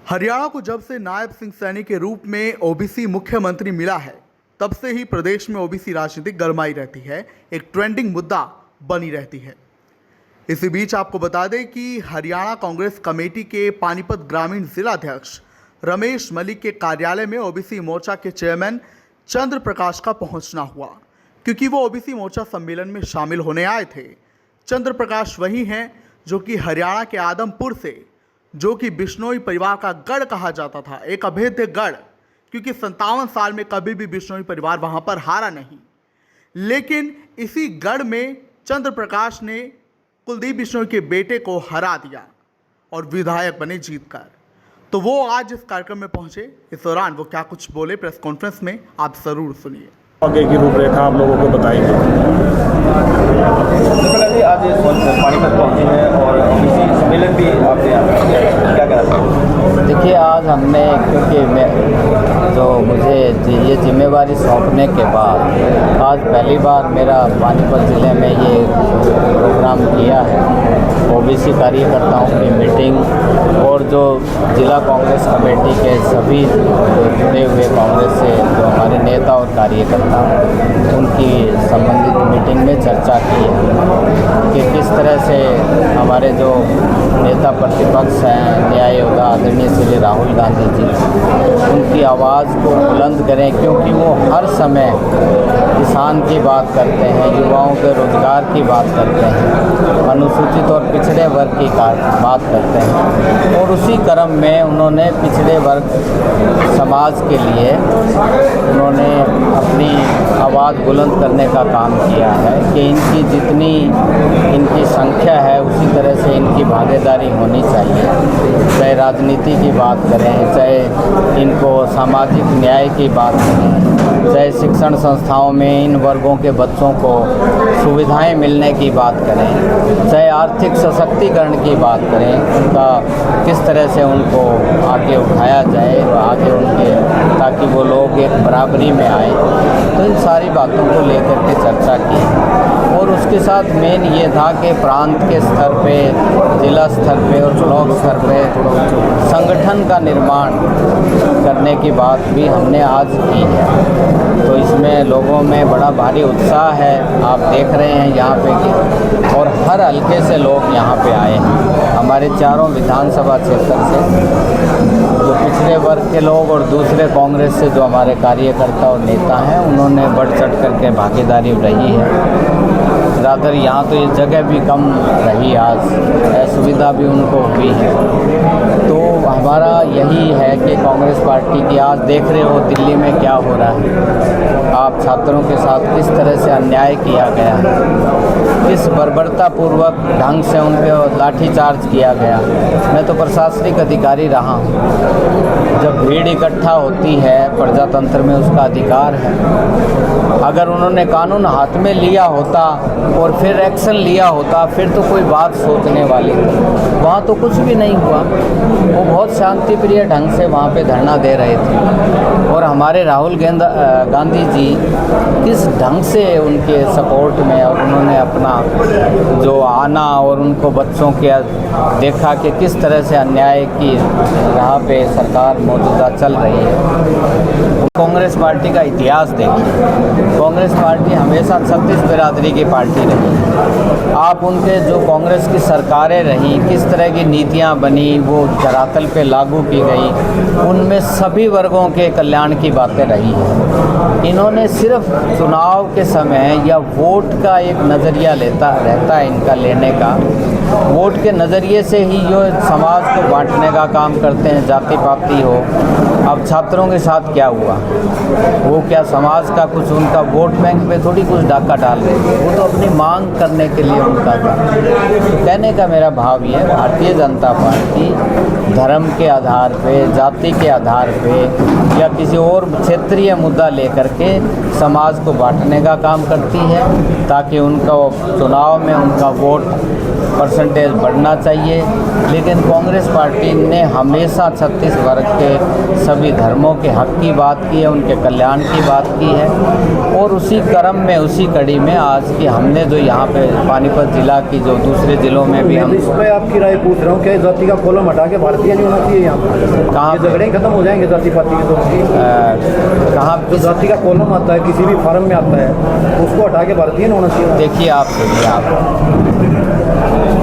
हरियाणा को जब से नायब सिंह सैनी के रूप में ओबीसी मुख्यमंत्री मिला है, तब से ही प्रदेश में ओबीसी राजनीति गरमाई रहती है, एक ट्रेंडिंग मुद्दा बनी रहती है। इसी बीच आपको बता दें कि हरियाणा कांग्रेस कमेटी के पानीपत ग्रामीण जिलाध्यक्ष रमेश मलिक के कार्यालय में ओबीसी मोर्चा के चेयरमैन चंद्र प्रकाश का पहुंचना हुआ, क्योंकि वो ओबीसी मोर्चा सम्मेलन में शामिल होने आए थे। चंद्र प्रकाश वही हैं जो कि हरियाणा के आदमपुर से, जो कि बिश्नोई परिवार का गढ़ कहा जाता था, एक अभेद्य गढ़, क्योंकि 57 साल में कभी भी बिश्नोई परिवार वहां पर हारा नहीं। लेकिन इसी गढ़ में चंद्र प्रकाश ने कुलदीप बिश्नोई के बेटे को हरा दिया और विधायक बने जीतकर। तो वो आज इस कार्यक्रम में पहुंचे। इस दौरान वो क्या कुछ बोले प्रेस कॉन्फ्रेंस में, आप जरूर सुनिए। आगे की रूपरेखा आप लोगों को बताएंगे। आज पानीपत पहुंचे हैं और ओबीसी सम्मेलन भी आपने क्या कहना? देखिए, आज हमने, क्योंकि मुझे ये जिम्मेवारी सौंपने के बाद आज पहली बार मेरा पानीपत ज़िले में ये प्रोग्राम किया है। ओबीसी कार्यकर्ताओं की मीटिंग और जो जिला कांग्रेस कमेटी के सभी जुड़े हुए कांग्रेस से जो हमारे नेता और कार्यकर्ता, उनकी संबंधित मीटिंग में चर्चा की है कि किस तरह से हमारे जो नेता प्रतिपक्ष हैं, न्याय योद्धा आदरणीय श्री राहुल गांधी जी, उनकी आवाज़ को बुलंद करें, क्योंकि वो हर समय किसान की बात करते हैं, युवाओं के रोजगार की बात करते हैं, अनुसूचित और पिछड़े वर्ग की बात करते हैं। और उसी क्रम में उन्होंने पिछड़े वर्ग समाज के लिए उन्होंने अपनी आवाज़ बुलंद करने का काम किया है कि इनकी जितनी इनकी संख्या है उसी तरह से इनकी भागीदारी होनी चाहिए। चाहे राजनीति की बात करें, चाहे इनको सामाजिक न्याय की बात करें, चाहे शिक्षण संस्थाओं में इन वर्गों के बच्चों को सुविधाएं मिलने की बात करें, चाहे आर्थिक सशक्तिकरण की बात करें, उनका किस तरह से उनको आगे उठाया जाए, आगे उनके, ताकि वो लोग एक बराबरी में आए। तो इन सारी बातों को लेकर के चर्चा की और उसके साथ मेन ये था कि प्रांत के स्तर पे, जिला स्तर पे और ब्लॉक स्तर पे संगठन का निर्माण करने की बात भी हमने आज की है। तो इसमें लोगों में बड़ा भारी उत्साह है, आप देख रहे हैं यहाँ पे कि, और हर हल्के से लोग यहाँ पे आए हैं। हमारे चारों विधानसभा क्षेत्र से जो पिछड़े वर्ग के लोग और दूसरे कांग्रेस से जो हमारे कार्यकर्ता और नेता हैं, उन्होंने बढ़ चढ़ करके भागीदारी रही है। ज़्यादातर यहाँ तो ये जगह भी कम रही, आज असुविधा भी उनको हुई है। तो हमारा यही है कि कांग्रेस पार्टी की, आज देख रहे हो दिल्ली में क्या हो रहा है, आप छात्रों के साथ किस तरह से अन्याय किया गया है, किस बर्बरतापूर्वक ढंग से उन पर लाठीचार्ज किया गया। मैं तो प्रशासनिक अधिकारी रहा हूँ। जब भीड़ इकट्ठा होती है प्रजातंत्र में, उसका अधिकार है। अगर उन्होंने कानून हाथ में लिया होता और फिर एक्शन लिया होता, फिर तो कोई बात सोचने वाली थी। वहाँ तो कुछ भी नहीं हुआ, वो बहुत शांतिप्रिय ढंग से वहाँ पे धरना दे रहे थे। और हमारे राहुल गांधी जी किस ढंग से उनके सपोर्ट में, और उन्होंने अपना जो आना और उनको बच्चों के देखा कि किस तरह से अन्याय की राह पे सरकार मौजूदा चल रही है। कांग्रेस पार्टी का इतिहास देखिए, कांग्रेस पार्टी हमेशा छत्तीस बिरादरी की पार्टी रही। आप उनके जो कांग्रेस की सरकारें रहीं, किस तरह की नीतियां बनी, वो धरातल पे लागू की गई, उनमें सभी वर्गों के कल्याण की बातें रही हैं। इन्होंने सिर्फ चुनाव के समय या वोट का एक नज़रिया रहता है इनका लेने का, वोट के नज़रिए से ही जो समाज को बांटने का काम करते हैं, जाति पाति हो। अब छात्रों के साथ क्या हुआ, वो क्या समाज का कुछ, उनका वोट बैंक पे थोड़ी कुछ डाका डाल रहे थे, वो तो अपनी मांग करने के लिए उनका था। तो कहने का मेरा भाव ये, भारतीय जनता पार्टी धर्म के आधार पे, जाति के आधार पे या किसी और क्षेत्रीय मुद्दा लेकर के समाज को बांटने का काम करती है, ताकि उनका चुनाव में उनका वोट परसेंटेज बढ़ना चाहिए। लेकिन कांग्रेस पार्टी ने हमेशा छत्तीसगढ़ के सभी धर्मों के हक की बात की है, उनके कल्याण की बात की है। और उसी क्रम में, उसी कड़ी में आज की हमने जो यहाँ पे पानीपत जिला की जो दूसरे जिलों में भी हम इस पर आपकी राय पूछ रहा हूँ, क्या जाति का कॉलम हटा के भारतीय नहीं होना चाहिए? यहाँ पर कहाँ ये झगड़े खत्म हो जाएंगे जाति पाति के? तो कहाँ जो जाति का कॉलम आता है किसी भी फार्म में आता है, उसको हटा के भारतीय नहीं होना चाहिए? देखिए आप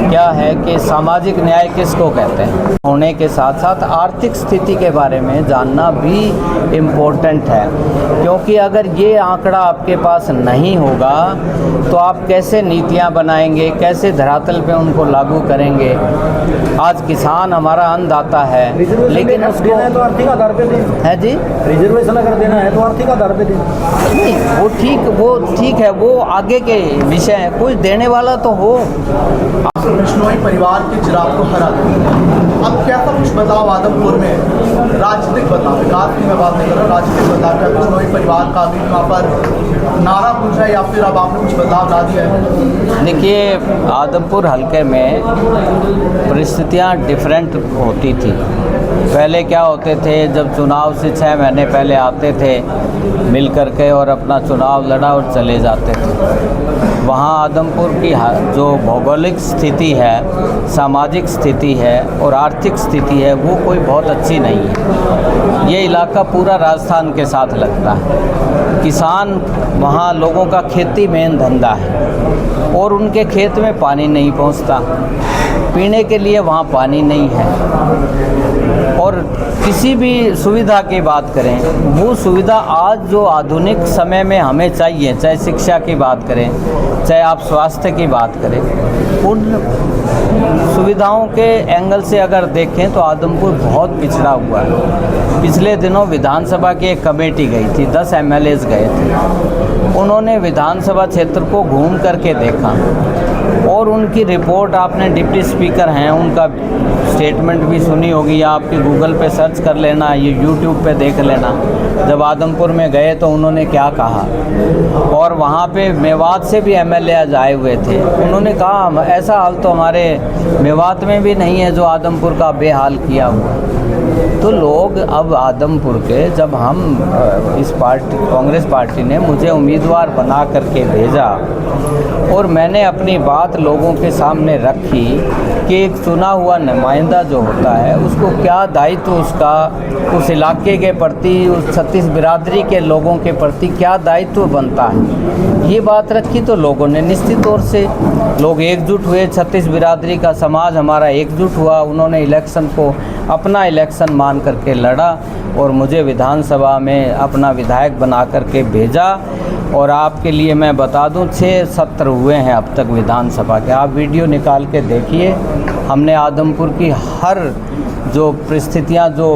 क्या है कि सामाजिक न्याय किसको कहते हैं, होने के साथ साथ आर्थिक स्थिति के बारे में जानना भी इम्पोर्टेंट है। क्योंकि अगर ये आंकड़ा आपके पास नहीं होगा तो आप कैसे नीतियां बनाएंगे, कैसे धरातल पे उनको लागू करेंगे। आज किसान हमारा अन्नदाता है, लेकिन उसको देना है तो आर्थिक आधार पे दें। है जी, रिजर्वेशन अगर देना है तो आर्थिक आधार पे दें। नहीं वो ठीक है, वो आगे के विषय है, कुछ देने वाला तो हो। बिश्नोई परिवार के चिराग को हरा दिया। अब कैसा कुछ बदलाव आदमपुर में, राजनीतिक बदलाव, विकास की मैं बात नहीं कर रहा, राजनीतिक बदलाव क्या बिश्नोई परिवार का भी वहाँ पर नारा पूछा है या फिर अब आपने कुछ बदलाव ला दिया है? देखिए, आदमपुर हल्के में परिस्थितियाँ डिफरेंट होती थी। पहले क्या होते थे, जब चुनाव से 6 महीने पहले आते थे मिल करके और अपना चुनाव लड़ा और चले जाते थे। वहाँ आदमपुर की जो भौगोलिक स्थिति है, सामाजिक स्थिति है और आर्थिक स्थिति है, वो कोई बहुत अच्छी नहीं है। ये इलाका पूरा राजस्थान के साथ लगता है। किसान, वहाँ लोगों का खेती मेन धंधा है और उनके खेत में पानी नहीं पहुँचता, पीने के लिए वहाँ पानी नहीं है। और किसी भी सुविधा की बात करें, वो सुविधा आज जो आधुनिक समय में हमें चाहिए, चाहे शिक्षा की बात करें, चाहे आप स्वास्थ्य की बात करें, उन सुविधाओं के एंगल से अगर देखें तो आदमपुर बहुत पिछड़ा हुआ है। पिछले दिनों विधानसभा की एक कमेटी गई थी, 10 MLAs गए थे। उन्होंने विधानसभा क्षेत्र को घूम करके देखा और उनकी रिपोर्ट, आपने डिप्टी स्पीकर हैं, उनका स्टेटमेंट भी सुनी होगी, या आपके गूगल पे सर्च कर लेना, ये यूट्यूब पे देख लेना। जब आदमपुर में गए तो उन्होंने क्या कहा, और वहाँ पे मेवात से भी MLAs आए हुए थे। उन्होंने कहा ऐसा हाल तो हमारे मेवात में भी नहीं है जो आदमपुर का बेहाल किया हुआ। तो लोग अब आदमपुर के, जब हम इस पार्टी, कांग्रेस पार्टी ने मुझे उम्मीदवार बना करके भेजा और मैंने अपनी बात लोगों के सामने रखी कि एक चुना हुआ नुमाइंदा जो होता है उसको क्या दायित्व उसका उस इलाके के प्रति, उस छत्तीस बिरादरी के लोगों के प्रति क्या दायित्व बनता है, ये बात रखी। तो लोगों ने निश्चित तौर से, लोग एकजुट हुए, छत्तीस बिरादरी का समाज हमारा एकजुट हुआ। उन्होंने इलेक्शन को अपना इलेक्शन मान करके लड़ा और मुझे विधानसभा में अपना विधायक बना करके भेजा। और आपके लिए मैं बता दूं, 6 सत्र हुए हैं अब तक विधानसभा के। आप वीडियो निकाल के देखिए, हमने आदमपुर की हर जो परिस्थितियां जो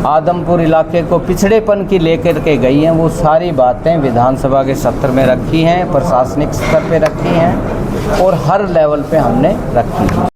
आदमपुर इलाके को पिछड़ेपन की लेकर के गई हैं, वो सारी बातें विधानसभा के सत्र में रखी हैं, प्रशासनिक स्तर पे रखी हैं और हर लेवल पे हमने रखी हैं।